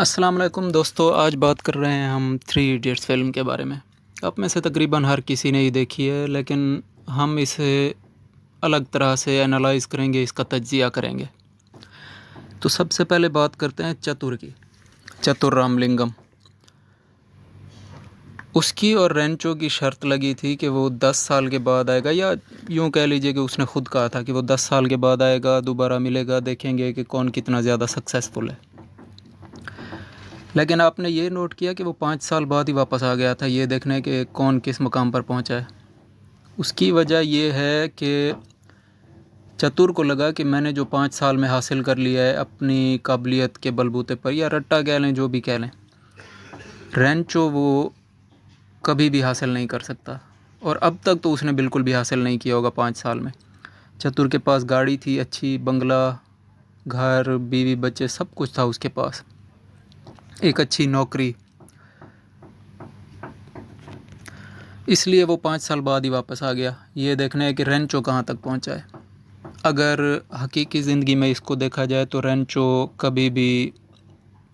अस्सलाम वालेकुम दोस्तों, आज बात कर रहे हैं हम थ्री इडियट्स फ़िल्म के बारे में। आप में से तकरीबन हर किसी ने ही देखी है, लेकिन हम इसे अलग तरह से एनालाइज़ करेंगे, इसका तज्ज़िया करेंगे। तो सबसे पहले बात करते हैं चतुर की, चतुर रामलिंगम। उसकी और रेंचो की शर्त लगी थी कि वो 10 साल के बाद आएगा, या यूँ कह लीजिए कि उसने ख़ुद कहा था कि वो 10 साल के बाद आएगा, दोबारा मिलेगा, देखेंगे कि कौन कितना ज़्यादा सक्सेसफुल है। लेकिन आपने ये नोट किया कि वो 5 साल बाद ही वापस आ गया था, ये देखने कि कौन किस मुकाम पर पहुंचा है। उसकी वजह ये है कि चतुर को लगा कि मैंने जो 5 साल में हासिल कर लिया है अपनी काबिलियत के बलबूते पर, या रट्टा कह लें, जो भी कह लें, रेंचो वो कभी भी हासिल नहीं कर सकता। और अब तक तो उसने बिल्कुल भी हासिल नहीं किया होगा 5 साल में। चतुर के पास गाड़ी थी अच्छी, बंगला, घर, बीवी, बच्चे, सब कुछ था उसके पास, एक अच्छी नौकरी। इसलिए वो 5 साल बाद ही वापस आ गया, ये देखना है कि रेंचो कहाँ तक पहुँचा है। अगर हकीकी ज़िंदगी में इसको देखा जाए तो रेंचो कभी भी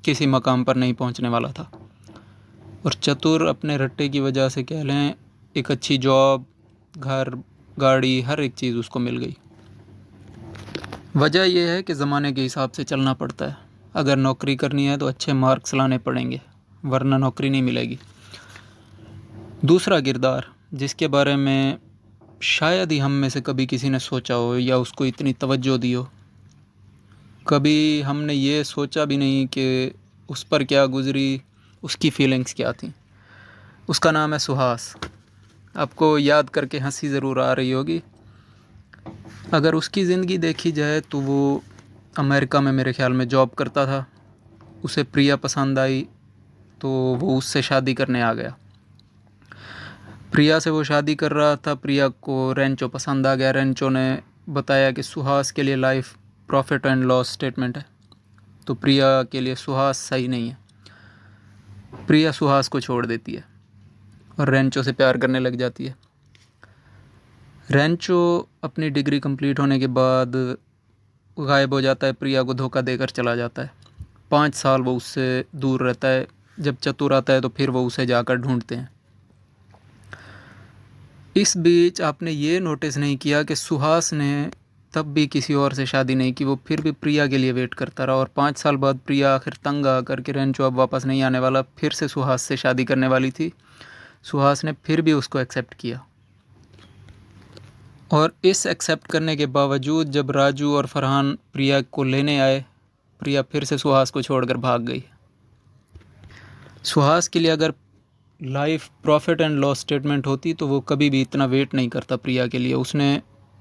किसी मकाम पर नहीं पहुँचने वाला था। और चतुर अपने रट्टे की वजह से कह लें, एक अच्छी जॉब, घर, गाड़ी, हर एक चीज़ उसको मिल गई। वजह यह है कि ज़माने के हिसाब से चलना पड़ता है। अगर नौकरी करनी है तो अच्छे मार्क्स लाने पड़ेंगे, वरना नौकरी नहीं मिलेगी। दूसरा किरदार जिसके बारे में शायद ही हम में से कभी किसी ने सोचा हो या उसको इतनी तवज्जो दी हो, कभी हमने ये सोचा भी नहीं कि उस पर क्या गुजरी, उसकी फीलिंग्स क्या थी। उसका नाम है सुहास। आपको याद करके हंसी ज़रूर आ रही होगी। अगर उसकी ज़िंदगी देखी जाए तो वो अमेरिका में मेरे ख्याल में जॉब करता था। उसे प्रिया पसंद आई तो वो उससे शादी करने आ गया। प्रिया से वो शादी कर रहा था, प्रिया को रेंचो पसंद आ गया। रेंचो ने बताया कि सुहास के लिए life profit and loss statement है, तो प्रिया के लिए सुहास सही नहीं है। प्रिया सुहास को छोड़ देती है और रेंचो से प्यार करने लग जाती है। रेंचो अपनी डिग्री कंप्लीट होने के बाद गायब हो जाता है, प्रिया को धोखा देकर चला जाता है। 5 साल वो उससे दूर रहता है। जब चतुर आता है तो फिर वो उसे जाकर ढूंढते हैं। इस बीच आपने ये नोटिस नहीं किया कि सुहास ने तब भी किसी और से शादी नहीं की, वो फिर भी प्रिया के लिए वेट करता रहा। और 5 साल बाद प्रिया आखिर तंग आकर के रेंचो अब वापस नहीं आने वाला, फिर से सुहास से शादी करने वाली थी। सुहास ने फिर भी उसको एक्सेप्ट किया। और इस एक्सेप्ट करने के बावजूद जब राजू और फरहान प्रिया को लेने आए, प्रिया फिर से सुहास को छोड़कर भाग गई। सुहास के लिए अगर life profit and loss statement होती तो वो कभी भी इतना वेट नहीं करता प्रिया के लिए। उसने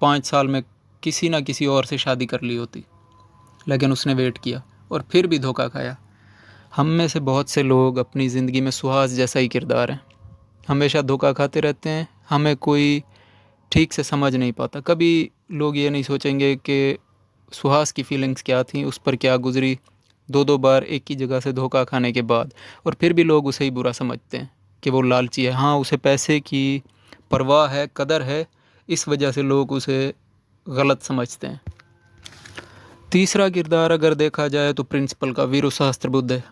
5 साल में किसी ना किसी और से शादी कर ली होती, लेकिन उसने वेट किया और फिर भी धोखा खाया। हम में से बहुत से लोग अपनी ज़िंदगी में सुहास जैसा ही किरदार हैं, हमेशा धोखा खाते रहते हैं। हमें कोई ठीक से समझ नहीं पाता। कभी लोग ये नहीं सोचेंगे कि सुहास की फीलिंग्स क्या थी, उस पर क्या गुजरी 2-2 बार एक ही जगह से धोखा खाने के बाद। और फिर भी लोग उसे ही बुरा समझते हैं कि वो लालची है। हाँ, उसे पैसे की परवाह है, कदर है, इस वजह से लोग उसे गलत समझते हैं। तीसरा किरदार अगर देखा जाए तो प्रिंसिपल का, वीरू सहस्त्रबुद्धे।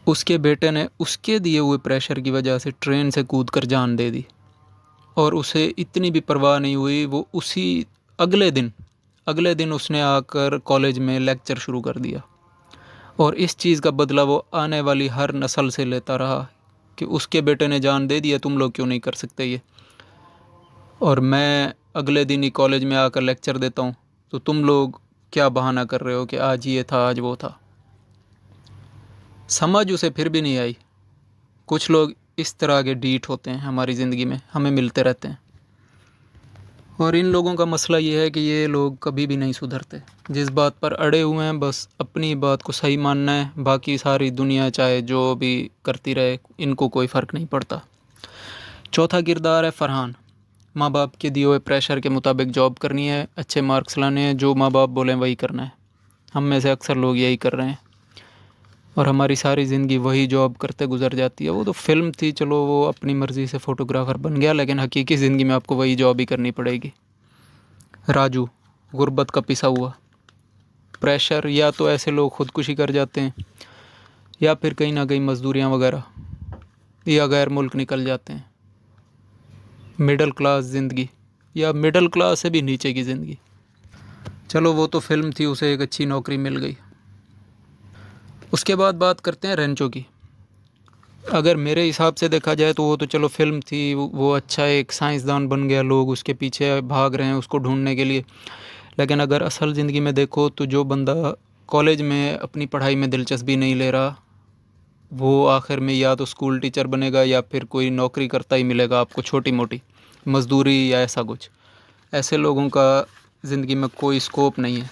उसके बेटे ने उसके दिए हुए प्रेशर की वजह से ट्रेन से कूदकर जान दे दी, और उसे इतनी भी परवाह नहीं हुई। वो उसी अगले दिन उसने आकर कॉलेज में लेक्चर शुरू कर दिया। और इस चीज़ का बदला वो आने वाली हर नस्ल से लेता रहा कि उसके बेटे ने जान दे दिया, तुम लोग क्यों नहीं कर सकते ये। और मैं अगले दिन ही कॉलेज में आकर लेक्चर देता हूँ, तो तुम लोग क्या बहाना कर रहे हो कि आज ये था, आज वो था। समझ उसे फिर भी नहीं आई। कुछ लोग इस तरह के डीठ होते हैं हमारी ज़िंदगी में, हमें मिलते रहते हैं। और इन लोगों का मसला ये है कि ये लोग कभी भी नहीं सुधरते। जिस बात पर अड़े हुए हैं, बस अपनी बात को सही मानना है, बाकी सारी दुनिया चाहे जो भी करती रहे, इनको कोई फ़र्क नहीं पड़ता। चौथा किरदार है फरहान। माँ बाप के दिए हुए प्रेशर के मुताबिक जॉब करनी है, अच्छे मार्क्स लाने हैं, जो माँ बाप बोलें वही करना है। हम में से अक्सर लोग यही कर रहे हैं और हमारी सारी ज़िंदगी वही जॉब करते गुजर जाती है। वो तो फिल्म थी, चलो वो अपनी मर्ज़ी से फ़ोटोग्राफ़र बन गया, लेकिन हकीकी ज़िंदगी में आपको वही जॉब ही करनी पड़ेगी। राजू, गुर्बत का पिसा हुआ। प्रेशर, या तो ऐसे लोग ख़ुदकुशी कर जाते हैं या फिर कहीं ना कहीं मजदूरियाँ वगैरह, या गैर मुल्क निकल जाते हैं। मिडिल क्लास ज़िंदगी, या मिडिल क्लास से भी नीचे की ज़िंदगी। चलो वो तो फिल्म थी, उसे एक अच्छी नौकरी मिल गई। उसके बाद बात करते हैं रेंचो की। अगर मेरे हिसाब से देखा जाए तो वो तो चलो फिल्म थी, वो अच्छा एक साइंसदान बन गया, लोग उसके पीछे भाग रहे हैं उसको ढूंढने के लिए। लेकिन अगर असल ज़िंदगी में देखो तो जो बंदा कॉलेज में अपनी पढ़ाई में दिलचस्पी नहीं ले रहा, वो आखिर में या तो स्कूल टीचर बनेगा या फिर कोई नौकरी करता ही मिलेगा आपको, छोटी मोटी मजदूरी या ऐसा कुछ। ऐसे लोगों का ज़िंदगी में कोई स्कोप नहीं है।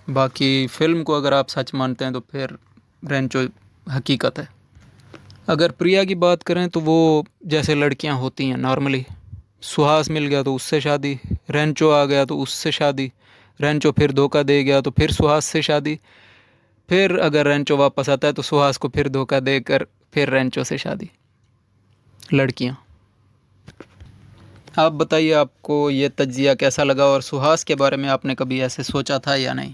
बाकी फ़िल्म को अगर आप सच मानते हैं तो फिर रेंचो हकीकत है। अगर प्रिया की बात करें तो वो जैसे लड़कियां होती हैं नॉर्मली, सुहास मिल गया तो उससे शादी, रेंचो आ गया तो उससे शादी, रेंचो फिर धोखा दे गया तो फिर सुहास से शादी, फिर अगर रेंचो वापस आता है तो सुहास को फिर धोखा देकर फिर रेंचो से शादी। लड़कियां। आप बताइए आपको ये तज्जिया कैसा लगा, और सुहास के बारे में आपने कभी ऐसे सोचा था या नहीं?